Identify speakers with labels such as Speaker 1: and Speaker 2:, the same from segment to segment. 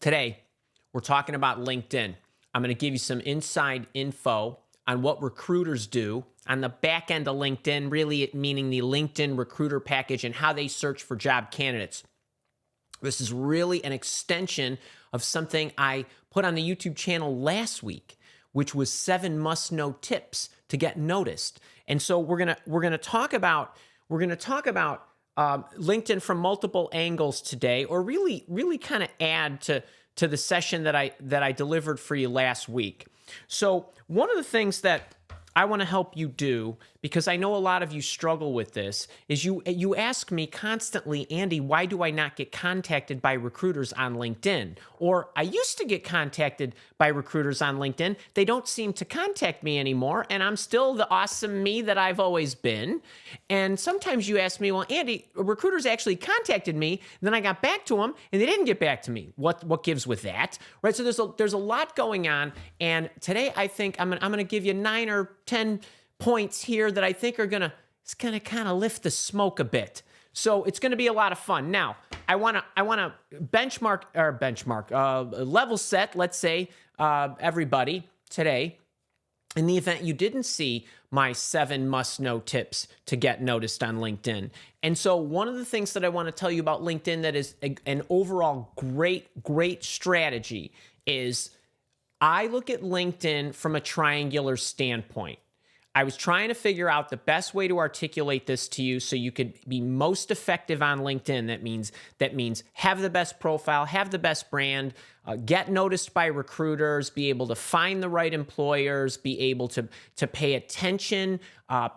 Speaker 1: Today, we're talking about LinkedIn. I'm going to give you some inside info on what recruiters do on the back end of LinkedIn, really meaning the LinkedIn recruiter package and how they search for job candidates. This is really an extension of something I put on the YouTube channel last week, which was 7 must-know tips to get noticed. And so we're gonna talk about LinkedIn from multiple angles today, or really kind of add to the session that I delivered for you last week. So one of the things that I want to help you do, because I know a lot of you struggle with this, is you ask me constantly, Andy, why do I not get contacted by recruiters on LinkedIn? Or I used to get contacted by recruiters on LinkedIn. They don't seem to contact me anymore, and I'm still the awesome me that I've always been. And sometimes you ask me, well, Andy, recruiters actually contacted me, and then I got back to them, and they didn't get back to me. What gives with that, right? So there's a lot going on, and today I think I'm gonna give you 9 or 10 points here that I think are gonna kind of lift the smoke a bit. So it's gonna be a lot of fun. Now, I wanna level set, let's say, everybody today, in the event you didn't see my 7 must-know tips to get noticed on LinkedIn. And so one of the things that I want to tell you about LinkedIn that is an overall great strategy is I look at LinkedIn from a triangular standpoint. I was trying to figure out the best way to articulate this to you so you could be most effective on LinkedIn. That means have the best profile, have the best brand, get noticed by recruiters, be able to find the right employers, be able to pay attention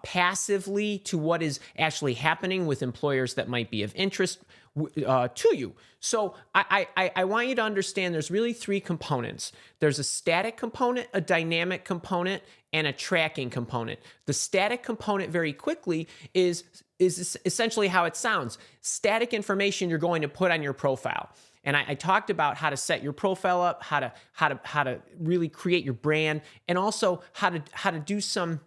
Speaker 1: passively to what is actually happening with employers that might be of interest to you. So I want you to understand there's really 3 components. There's a static component, a dynamic component, and a tracking component. The static component, very quickly, is essentially how it sounds. Static information you're going to put on your profile. And I talked about how to set your profile up, how to really create your brand, and also how to do some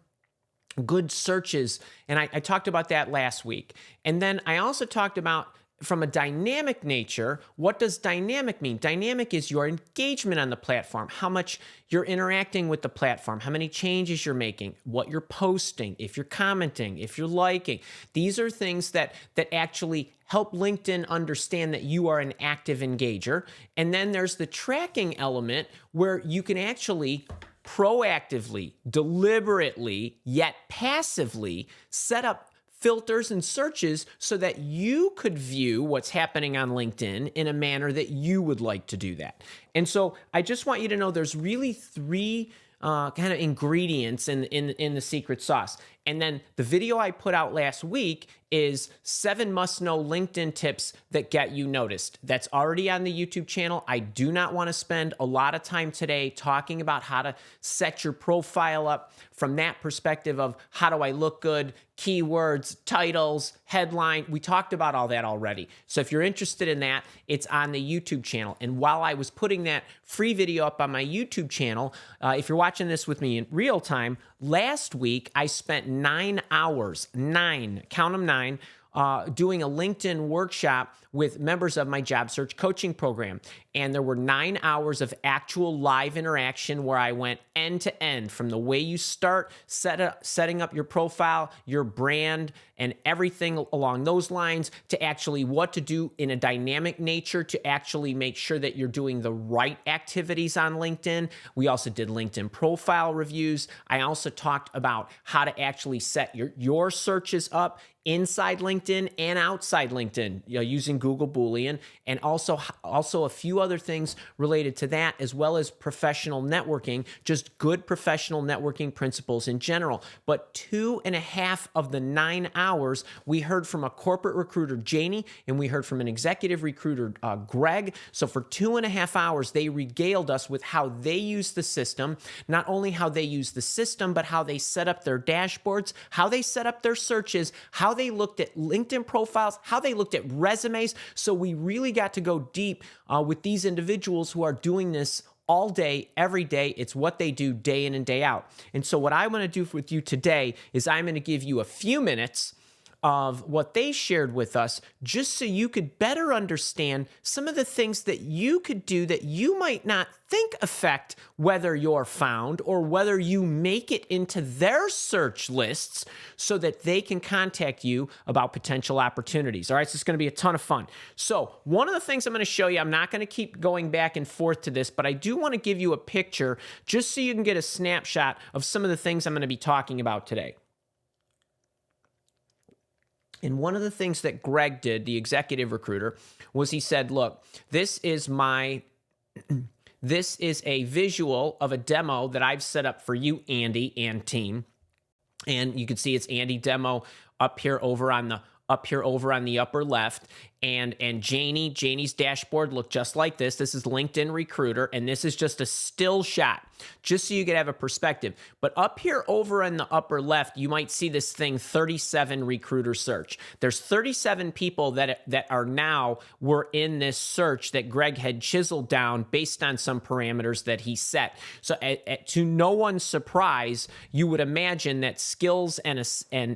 Speaker 1: good searches. And I talked about that last week. And then I also talked about, from a dynamic nature, what does dynamic mean? Dynamic is your engagement on the platform, how much you're interacting with the platform, how many changes you're making, what you're posting, if you're commenting, if you're liking. These are things that actually help LinkedIn understand that you are an active engager. And then there's the tracking element where you can actually proactively, deliberately, yet passively set up filters and searches so that you could view what's happening on LinkedIn in a manner that you would like to do that. And so I just want you to know there's really 3 kind of ingredients in the secret sauce. And then the video I put out last week is 7 must-know LinkedIn tips that get you noticed. That's already on the YouTube channel. I do not want to spend a lot of time today talking about how to set your profile up from that perspective of how do I look good, keywords, titles, headline. We talked about all that already. So if you're interested in that, it's on the YouTube channel. And while I was putting that free video up on my YouTube channel, if you're watching this with me in real time, last week I spent 9 hours, count them 9, doing a LinkedIn workshop with members of my job search coaching program. And there were 9 hours of actual live interaction where I went end to end, from the way you start setting up your profile, your brand, and everything along those lines, to actually what to do in a dynamic nature to actually make sure that you're doing the right activities on LinkedIn. We also did LinkedIn profile reviews. I also talked about how to actually set your searches up inside LinkedIn and outside LinkedIn, using Google Boolean, and also a few other things related to that, as well as professional networking, just good professional networking principles in general. But 2.5 of the 9 hours, we heard from a corporate recruiter, Janie, and we heard from an executive recruiter, Greg. So for 2.5 hours, they regaled us with how they use the system, not only how they use the system, but how they set up their dashboards, how they set up their searches, how they looked at LinkedIn profiles, how they looked at resumes. So we really got to go deep with these individuals who are doing this all day, every day. It's what they do day in and day out. And so what I want to do with you today is I'm going to give you a few minutes of what they shared with us, just so you could better understand some of the things that you could do that you might not think affect whether you're found or whether you make it into their search lists so that they can contact you about potential opportunities. All right, so it's going to be a ton of fun. So one of the things I'm going to show you, I'm not going to keep going back and forth to this, but I do want to give you a picture just so you can get a snapshot of some of the things I'm going to be talking about today. And one of the things that Greg did, the executive recruiter, was he said, look, this is a visual of a demo that I've set up for you, Andy and team. And you can see it's Andy demo up here over on the upper left. And Janie's dashboard looked just like this. This is LinkedIn Recruiter, and this is just a still shot, just so you could have a perspective. But up here over in the upper left, you might see this thing, 37 recruiter search. There's 37 people that were in this search that Greg had chiseled down based on some parameters that he set. So to no one's surprise, you would imagine that skills and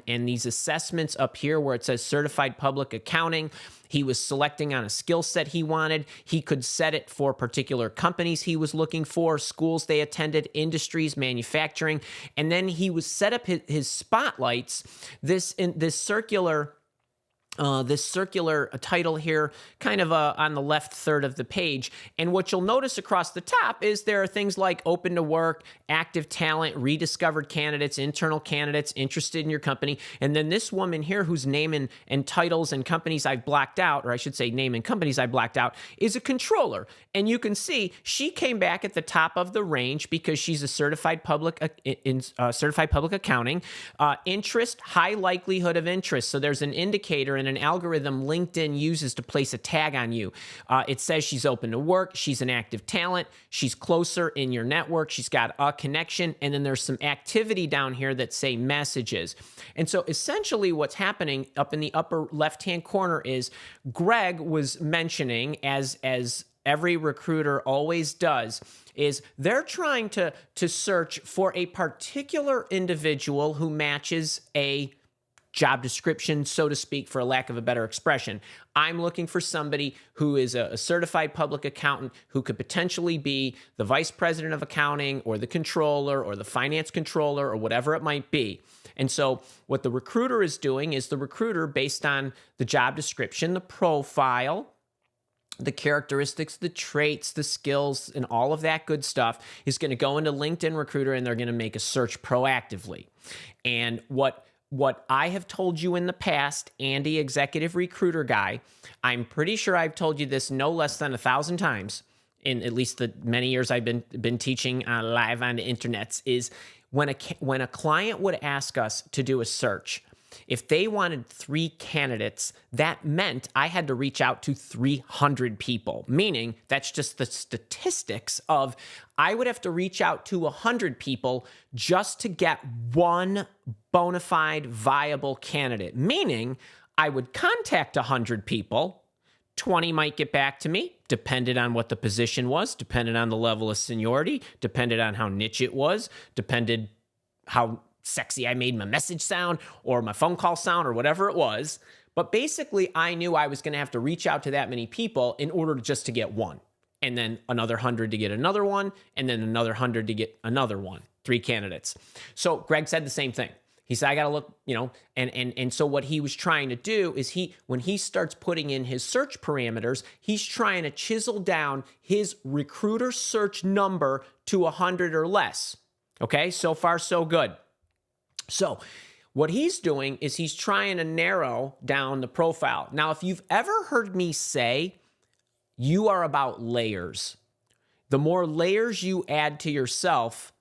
Speaker 1: these assessments up here where it says certified public accounting, he was selecting on a skill set he wanted. He could set it for particular companies he was looking for, schools they attended, industries, manufacturing. And then he was set up his spotlights, this circular title here, kind of on the left third of the page. And what you'll notice across the top is there are things like open to work, active talent, rediscovered candidates, internal candidates interested in your company. And then this woman here whose name and titles and companies I've blacked out, or I should say name and companies I blacked out, is a controller. And you can see she came back at the top of the range because she's a certified public accounting, interest, high likelihood of interest. So there's an indicator and an algorithm LinkedIn uses to place a tag on you. It says she's open to work, she's an active talent, she's closer in your network, she's got a connection, and then there's some activity down here that say messages. And so essentially what's happening up in the upper left-hand corner is Greg was mentioning, as every recruiter always does, is they're trying to search for a particular individual who matches a job description, so to speak, for a lack of a better expression. I'm looking for somebody who is a certified public accountant who could potentially be the vice president of accounting or the controller or the finance controller or whatever it might be. And so what the recruiter is doing is the recruiter, based on the job description, the profile, the characteristics, the traits, the skills, and all of that good stuff, is going to go into LinkedIn Recruiter and they're going to make a search proactively. And what I have told you in the past, Andy, executive recruiter guy, I'm pretty sure I've told you this no less than 1,000 times in at least the many years I've been teaching live on the internets, is when a client would ask us to do a search, if they wanted 3 candidates, that meant I had to reach out to 300 people, meaning that's just the statistics of I would have to reach out to 100 people just to get one bona fide viable candidate, meaning I would contact 100 people, 20 might get back to me, depended on what the position was, depended on the level of seniority, depended on how niche it was, depended how sexy I made my message sound or my phone call sound or whatever it was. But basically, I knew I was going to have to reach out to that many people in order just to get one, and then another 100 to get another one, and then another 100 to get another one, 3 candidates. So Greg said the same thing. He said, I got to look, and so what he was trying to do is when he starts putting in his search parameters, he's trying to chisel down his recruiter search number to 100 or less. Okay, so far so good. So what he's doing is he's trying to narrow down the profile. Now, if you've ever heard me say, you are about layers. The more layers you add to yourself,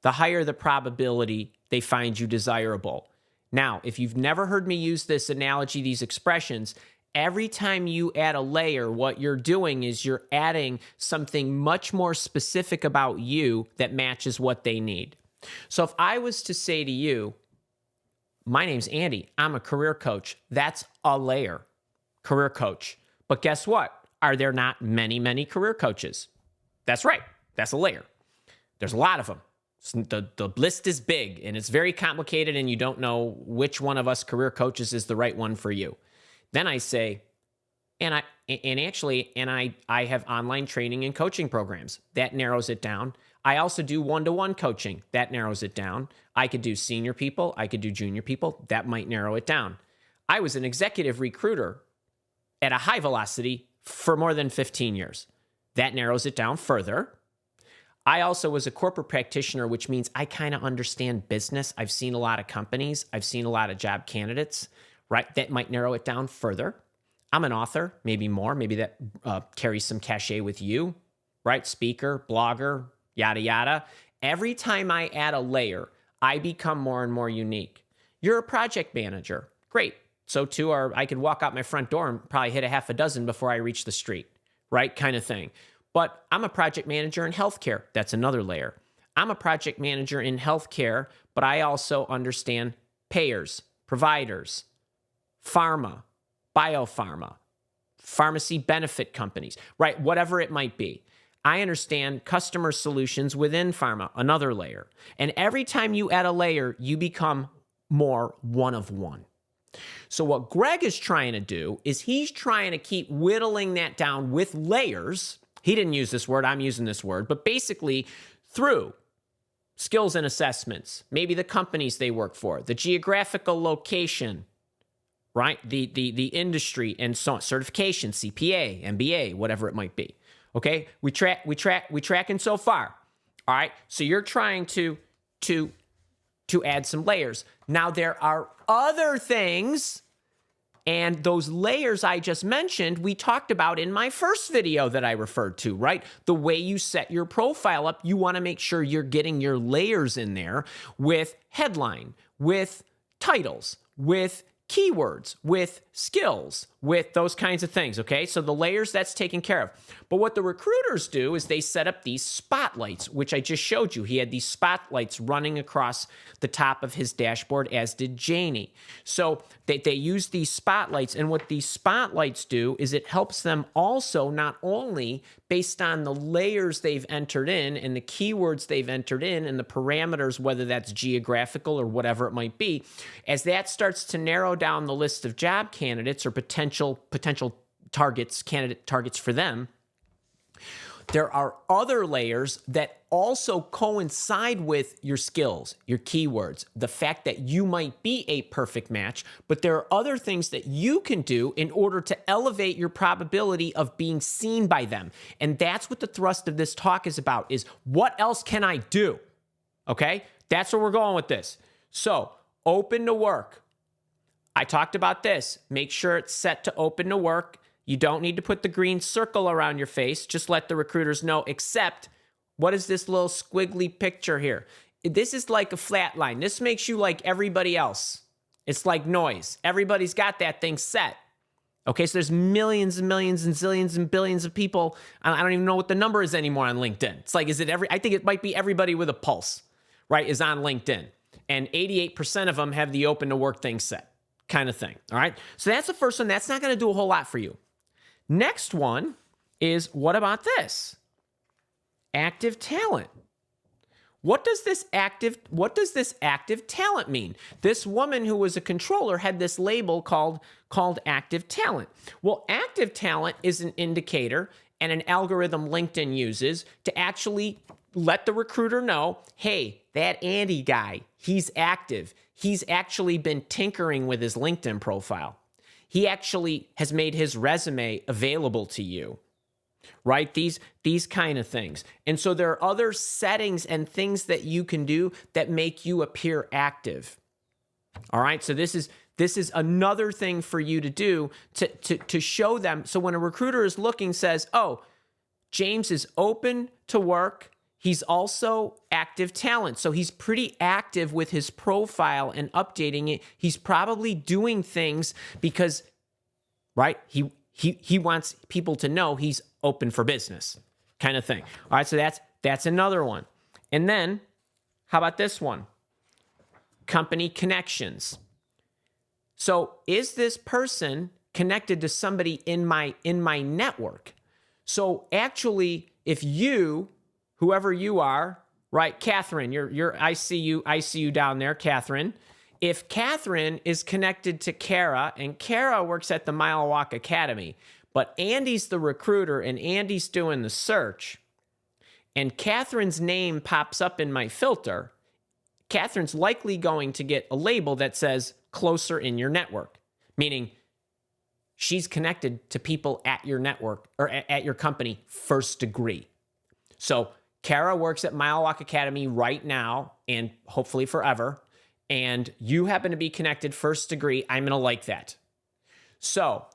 Speaker 1: the higher the probability they find you desirable. Now, if you've never heard me use this analogy, these expressions, every time you add a layer, what you're doing is you're adding something much more specific about you that matches what they need. So if I was to say to you, my name's Andy, I'm a career coach, that's a layer, career coach. But guess what? Are there not many, many career coaches? That's right. That's a layer. There's a lot of them. The list is big and it's very complicated and you don't know which one of us career coaches is the right one for you. Then I say, I have online training and coaching programs. That narrows it down. I also do one-to-one coaching. That narrows it down. I could do senior people. I could do junior people. That might narrow it down. I was an executive recruiter at a high velocity for more than 15 years. That narrows it down further. I also was a corporate practitioner, which means I kind of understand business. I've seen a lot of companies. I've seen a lot of job candidates, right? That might narrow it down further. I'm an author, maybe more. Maybe that carries some cachet with you, right? Speaker, blogger, yada, yada. Every time I add a layer, I become more and more unique. You're a project manager. Great. So too, I could walk out my front door and probably hit a half a dozen before I reach the street, right? Kind of thing. But I'm a project manager in healthcare. That's another layer. I'm a project manager in healthcare, but I also understand payers, providers, pharma, biopharma, pharmacy benefit companies, right? Whatever it might be. I understand customer solutions within pharma, another layer. And every time you add a layer, you become more one of one. So what Greg is trying to do is he's trying to keep whittling that down with layers. He didn't use this word, I'm using this word, but basically through skills and assessments, maybe the companies they work for, the geographical location, right? The industry and so on, certification, CPA, MBA, whatever it might be. Okay, we tracking so far. All right, so you're trying to add some layers. Now there are other things, and those layers I just mentioned, we talked about in my first video that I referred to, right? The way you set your profile up, you want to make sure you're getting your layers in there with headline, with titles, with keywords, with skills, with those kinds of things, okay? So the layers, that's taken care of. But what the recruiters do is they set up these spotlights, which I just showed you. He had these spotlights running across the top of his dashboard, as did Janie. So they use these spotlights, and what these spotlights do is it helps them also not only based on the layers they've entered in and the keywords they've entered in and the parameters, whether that's geographical or whatever it might be, as that starts to narrow down the list of job candidates or potential candidate targets for them, there are other layers that also coincide with your skills, your keywords, the fact that you might be a perfect match, but there are other things that you can do in order to elevate your probability of being seen by them. And that's what the thrust of this talk is about, is what else can I do? Okay? That's where we're going with this. So, open to work. I talked about this. Make sure it's set to open to work. You don't need to put the green circle around your face. Just let the recruiters know, except, what is this little squiggly picture here? This is like a flat line. This makes you like everybody else. It's like noise. Everybody's got that thing set. Okay, so there's millions and millions and zillions and billions of people. I don't even know what the number is anymore on LinkedIn. It's like, I think it might be everybody with a pulse, right, is on LinkedIn. And 88% of them have the open to work thing set, kind of thing. All right, so that's the first one. That's not going to do a whole lot for you. Next one is, what about this? Active talent. What does this active talent mean? This woman who was a controller had this label called active talent. Well, active talent is an indicator and an algorithm LinkedIn uses to actually let the recruiter know, hey, that Andy guy, he's active. He's actually been tinkering with his LinkedIn profile. He actually has made his resume available to you, right? These kind of things. And so there are other settings and things that you can do that make you appear active. All right, so this is another thing for you to do to show them. So when a recruiter is looking, says, oh, James is open to work. He's also active talent. So he's pretty active with his profile and updating it. He's probably doing things because, right, he wants people to know he's open for business, kind of thing. All right, so that's another one. And then, how about this one? Company connections. So is this person connected to somebody in my network? So actually, if you, whoever you are, right? Catherine, I see you down there, Catherine. If Catherine is connected to Kara, and Kara works at the Mile Walk Academy, but Andy's the recruiter and Andy's doing the search, and Catherine's name pops up in my filter, Catherine's likely going to get a label that says closer in your network, meaning she's connected to people at your network or at your company first degree. So Kara works at Mile Walk Academy right now and hopefully forever, and you happen to be connected first degree. I'm going to like that. So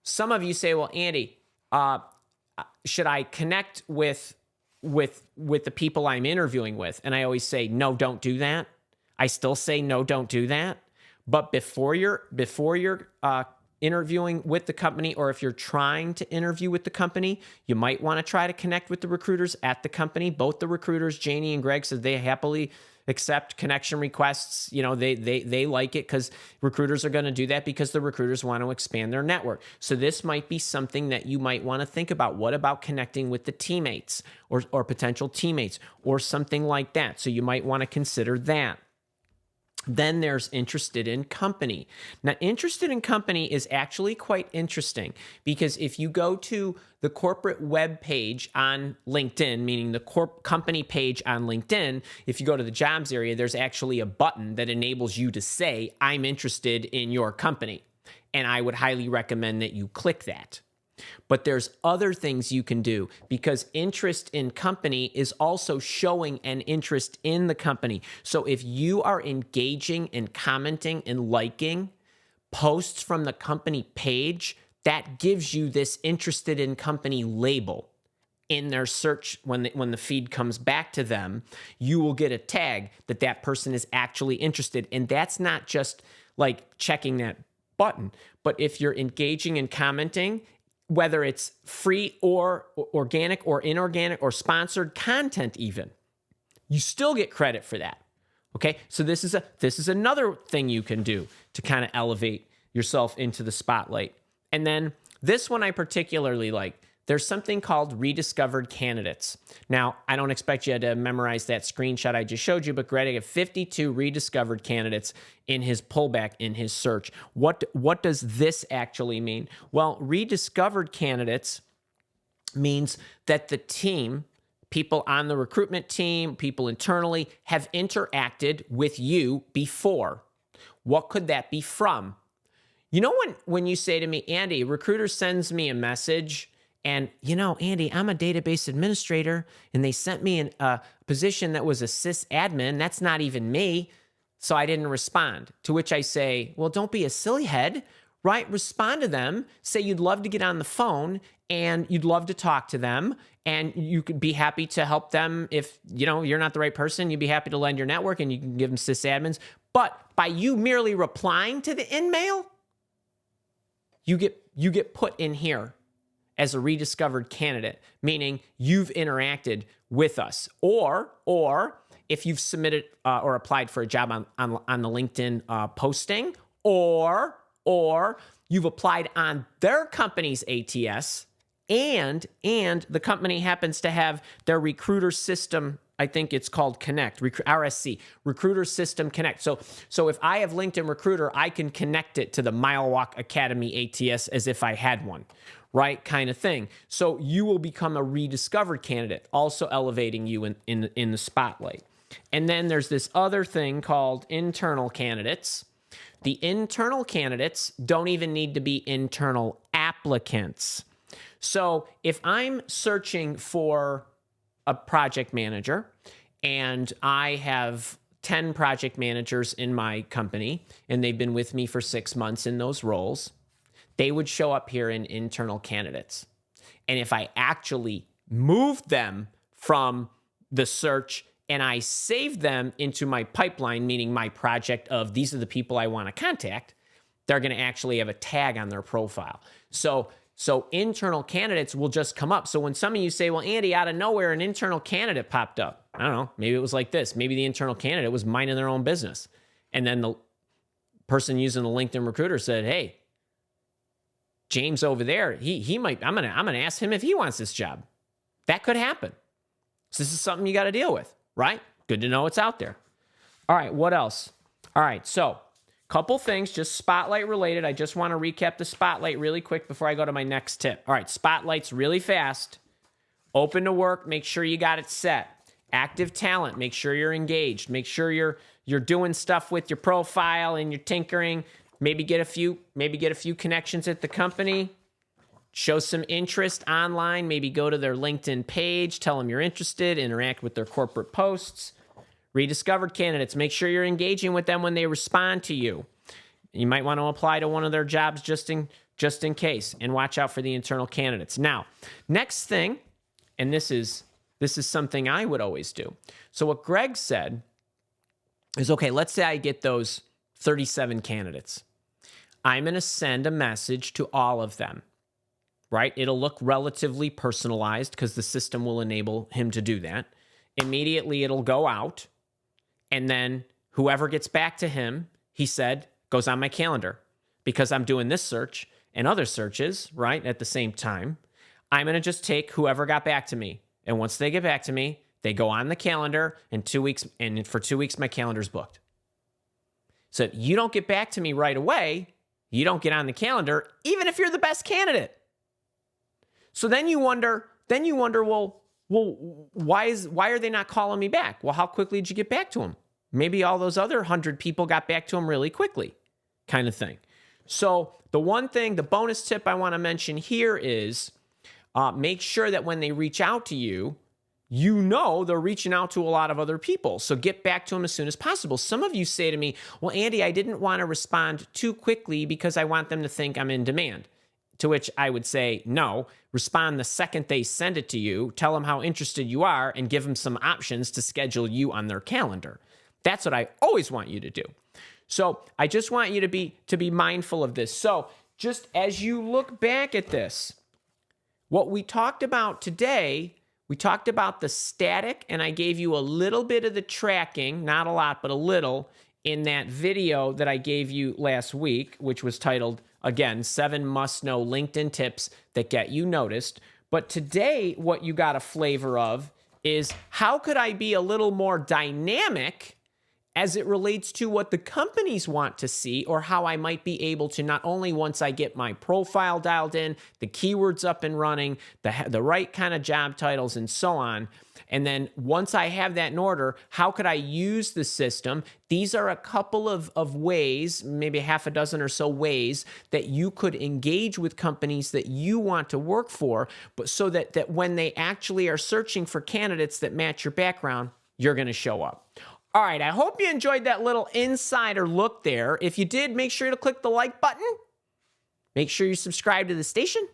Speaker 1: some of you say, well, Andy, should I connect with the people I'm interviewing with? And I always say, no, don't do that. I still say, no, don't do that. But before you're interviewing with the company, or if you're trying to interview with the company, you might want to try to connect with the recruiters at the company. Both the recruiters, Janie and Greg, said they happily accept connection requests. You know, they like it because recruiters are going to do that because the recruiters want to expand their network. So this might be something that you might want to think about. What about connecting with the teammates or potential teammates or something like that? So you might want to consider that. Then there's interested in company. Now, interested in company is actually quite interesting because if you go to the corporate web page on LinkedIn, meaning the company page on LinkedIn, if you go to the jobs area, there's actually a button that enables you to say, I'm interested in your company. And I would highly recommend that you click that. But there's other things you can do because interest in company is also showing an interest in the company. So if you are engaging and commenting and liking posts from the company page, that gives you this interested in company label. In their search, when the feed comes back to them, you will get a tag that person is actually interested. And that's not just like checking that button, but if you're engaging and commenting, whether it's free or organic or inorganic or sponsored content even, you still get credit for that. Okay? So this is another thing you can do to kind of elevate yourself into the spotlight. And then this one I particularly like. There's something called rediscovered candidates. Now, I don't expect you to memorize that screenshot I just showed you, but Greg had 52 rediscovered candidates in his pullback, in his search. What does this actually mean? Well, rediscovered candidates means that the team, people on the recruitment team, people internally, have interacted with you before. What could that be from? You know when you say to me, Andy, a recruiter sends me a message, and, you know, Andy, I'm a database administrator, and they sent me a position that was a sysadmin. That's not even me, so I didn't respond. To which I say, well, don't be a silly head, right? Respond to them. Say you'd love to get on the phone, and you'd love to talk to them, and you could be happy to help them. If, you know, you're not the right person, you'd be happy to lend your network, and you can give them sysadmins. But by you merely replying to the InMail, you get put in here as a rediscovered candidate, meaning you've interacted with us. Or if you've submitted or applied for a job on the LinkedIn posting, or you've applied on their company's ATS, and the company happens to have their recruiter system, I think it's called Connect, RSC, Recruiter System Connect. So if I have LinkedIn Recruiter, I can connect it to the Mile Walk Academy ATS as if I had one, right? Kind of thing. So you will become a rediscovered candidate, also elevating you in the spotlight. And then there's this other thing called internal candidates. The internal candidates don't even need to be internal applicants. So if I'm searching for a project manager and I have 10 project managers in my company and they've been with me for 6 months in those roles, they would show up here in internal candidates. And if I actually moved them from the search and I saved them into my pipeline, meaning my project of these are the people I want to contact, they're going to actually have a tag on their profile. So internal candidates will just come up. So when some of you say, well, Andy, out of nowhere, an internal candidate popped up. I don't know. Maybe it was like this. Maybe the internal candidate was minding their own business. And then the person using the LinkedIn Recruiter said, hey, James over there, he might, I'm gonna ask him if he wants this job. That could happen. So this is something you got to deal with, right? Good to know it's out there. All right, what else? All right, so couple things, just spotlight related. I just want to recap the spotlight really quick before I go to my next tip. All right, spotlight's really fast. Open to work, make sure you got it set. Active talent, make sure you're engaged. Make sure you're doing stuff with your profile and you're tinkering. Maybe get a few connections at the company. Show some interest online. Maybe go to their LinkedIn page. Tell them you're interested. Interact with their corporate posts. Rediscovered candidates. Make sure you're engaging with them when they respond to you. You might want to apply to one of their jobs just in case. And watch out for the internal candidates. Now, next thing, and this is something I would always do. So what Greg said is, okay, let's say I get those 37 candidates. I'm going to send a message to all of them. Right? It'll look relatively personalized because the system will enable him to do that. Immediately, it'll go out. And then whoever gets back to him, he said, goes on my calendar because I'm doing this search and other searches, right, at the same time. I'm going to just take whoever got back to me. And once they get back to me, they go on the calendar in 2 weeks. And for 2 weeks, my calendar's booked. So if you don't get back to me right away, you don't get on the calendar, even if you're the best candidate. So then you wonder, well, why are they not calling me back? Well, how quickly did you get back to them? Maybe all those other 100 people got back to them really quickly, kind of thing. So the bonus tip I want to mention here is make sure that when they reach out to you, you know they're reaching out to a lot of other people. So get back to them as soon as possible. Some of you say to me, well, Andy, I didn't want to respond too quickly because I want them to think I'm in demand. To which I would say, no, respond the second they send it to you, tell them how interested you are, and give them some options to schedule you on their calendar. That's what I always want you to do. So I just want you to be mindful of this. So just as you look back at this, what we talked about today, we talked about the static, and I gave you a little bit of the tracking, not a lot, but a little, in that video that I gave you last week, which was titled, again, 7 must-know LinkedIn tips that get you noticed. But today, what you got a flavor of is how could I be a little more dynamic as it relates to what the companies want to see, or how I might be able to, not only once I get my profile dialed in, the keywords up and running, the right kind of job titles and so on. And then once I have that in order, how could I use the system? These are a couple of ways, maybe half a dozen or so ways that you could engage with companies that you want to work for, but so that when they actually are searching for candidates that match your background, you're going to show up. All right, I hope you enjoyed that little insider look there. If you did, make sure to click the like button. Make sure you subscribe to the station.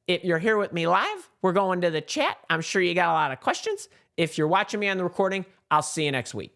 Speaker 1: If you're here with me live, we're going to the chat. I'm sure you got a lot of questions. If you're watching me on the recording, I'll see you next week.